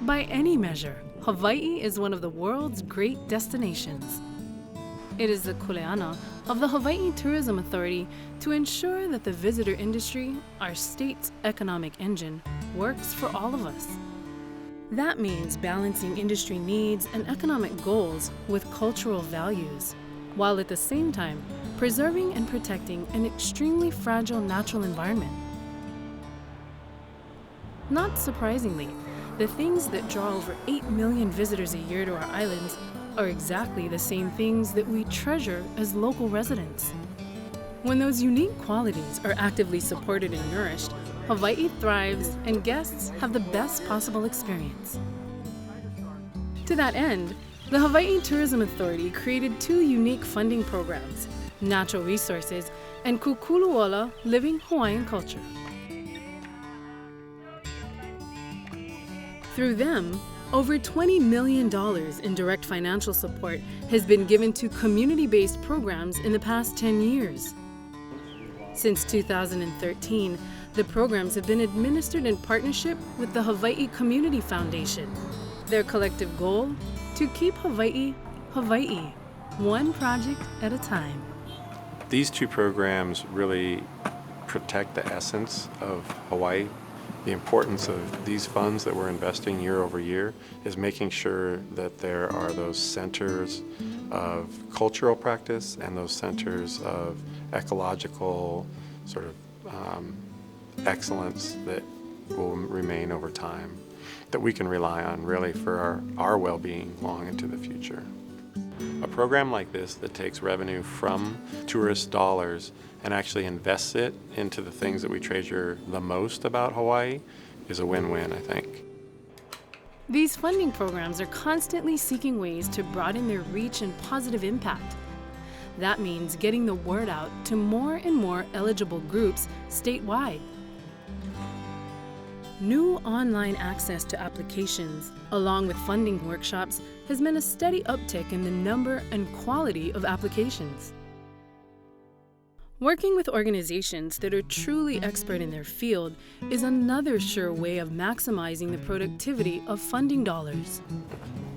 By any measure, Hawaii is one of the world's great destinations. It is the kuleana of the Hawaii Tourism Authority to ensure that the visitor industry, our state's economic engine, works for all of us. That means balancing industry needs and economic goals with cultural values, while at the same time preserving and protecting an extremely fragile natural environment. Not surprisingly, the things that draw over 8 million visitors a year to our islands are exactly the same things that we treasure as local residents. When those unique qualities are actively supported and nourished, Hawaii thrives and guests have the best possible experience. To that end, the Hawaii Tourism Authority created 2 unique funding programs, Natural Resources and Kūkulu Living Hawaiian Culture. Through them, over $20 million in direct financial support has been given to community-based programs in the past 10 years. Since 2013, the programs have been administered in partnership with the Hawaii Community Foundation. Their collective goal? To keep Hawaii, Hawaii, one project at a time. These 2 programs really protect the essence of Hawaii. The importance of these funds that we're investing year over year is making sure that there are those centers of cultural practice and those centers of ecological sort of excellence that will remain over time, that we can rely on really for our well-being long into the future. A program like this that takes revenue from tourist dollars and actually invests it into the things that we treasure the most about Hawaii is a win-win, I think. These funding programs are constantly seeking ways to broaden their reach and positive impact. That means getting the word out to more and more eligible groups statewide. New online access to applications, along with funding workshops, has meant a steady uptick in the number and quality of applications. Working with organizations that are truly expert in their field is another sure way of maximizing the productivity of funding dollars.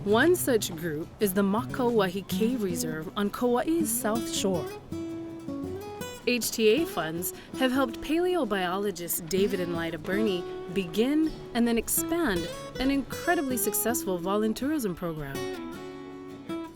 One such group is the Makauwahi Cave Reserve on Kauai's South Shore. HTA funds have helped paleobiologists David and Lyda Burney begin and then expand an incredibly successful volunteerism program.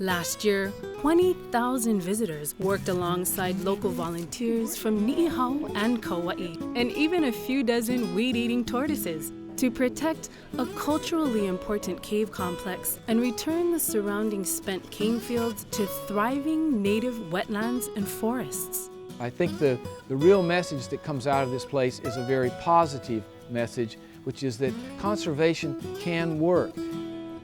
Last year, 20,000 visitors worked alongside local volunteers from Ni'ihau and Kauai, and even a few dozen weed-eating tortoises to protect a culturally important cave complex and return the surrounding spent cane fields to thriving native wetlands and forests. I think the real message that comes out of this place is a very positive message, which is that conservation can work.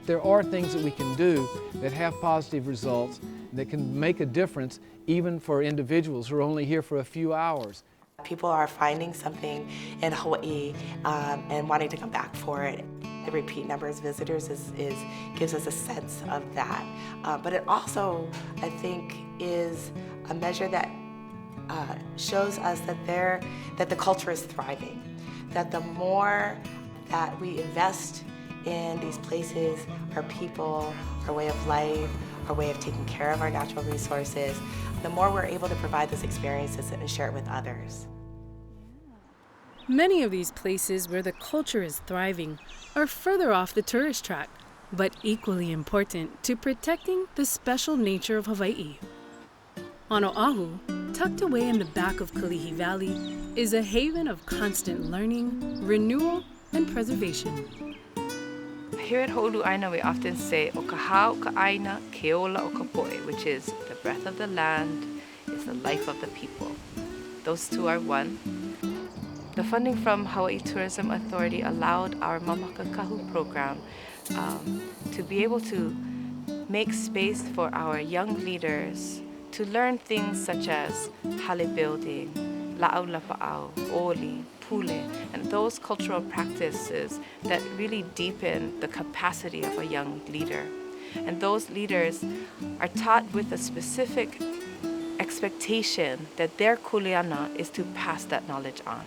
There are things that we can do that have positive results, that can make a difference even for individuals who are only here for a few hours. People are finding something in Hawaii and wanting to come back for it. The repeat number of visitors gives us a sense of that. But it also, I think, is a measure that shows us that the culture is thriving, that the more that we invest in these places, our people, our way of life, our way of taking care of our natural resources, the more we're able to provide those experiences and share it with others. Many of these places where the culture is thriving are further off the tourist track, but equally important to protecting the special nature of Hawaii. On Oahu, tucked away in the back of Kalihi Valley, is a haven of constant learning, renewal, and preservation. Here at Ho'olu'aina, we often say, o ka hā o ka aina, ke ola o ka poe, which is the breath of the land, is the life of the people. Those 2 are one. The funding from Hawaii Tourism Authority allowed our Mamaka Kahu program to be able to make space for our young leaders to learn things such as hale building, la'au lapa'au, oli, pule, and those cultural practices that really deepen the capacity of a young leader. And those leaders are taught with a specific expectation that their kuleana is to pass that knowledge on.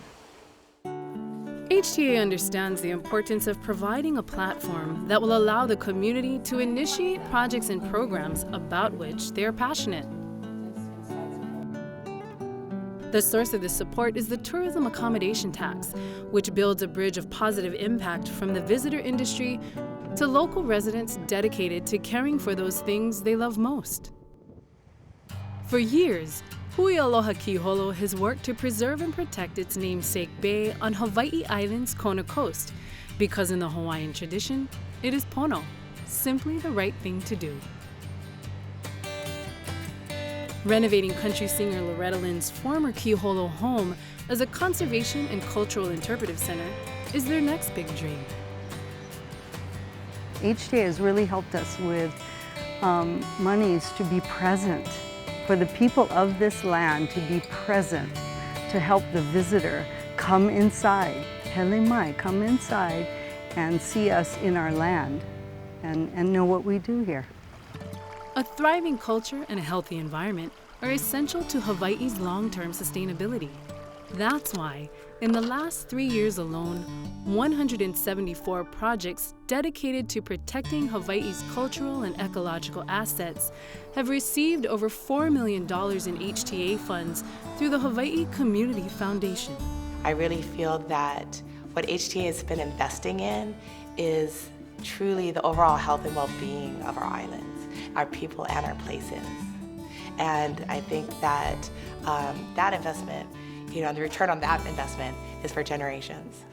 HTA understands the importance of providing a platform that will allow the community to initiate projects and programs about which they are passionate. The source of this support is the tourism accommodation tax, which builds a bridge of positive impact from the visitor industry to local residents dedicated to caring for those things they love most. For years, Hui Aloha Kiholo has worked to preserve and protect its namesake bay on Hawaii Island's Kona coast, because in the Hawaiian tradition, it is pono, simply the right thing to do. Renovating country singer Loretta Lynn's former Kiholo home as a conservation and cultural interpretive center is their next big dream. HTA has really helped us with monies to be present, for the people of this land to be present, to help the visitor come inside, hele mai, come inside and see us in our land and know what we do here. A thriving culture and a healthy environment are essential to Hawaii's long-term sustainability. That's why, in the last 3 years alone, 174 projects dedicated to protecting Hawaii's cultural and ecological assets have received over $4 million in HTA funds through the Hawaii Community Foundation. I really feel that what HTA has been investing in is truly the overall health and well-being of our islands, our people and our places. And I think that that investment, the return on that investment is for generations.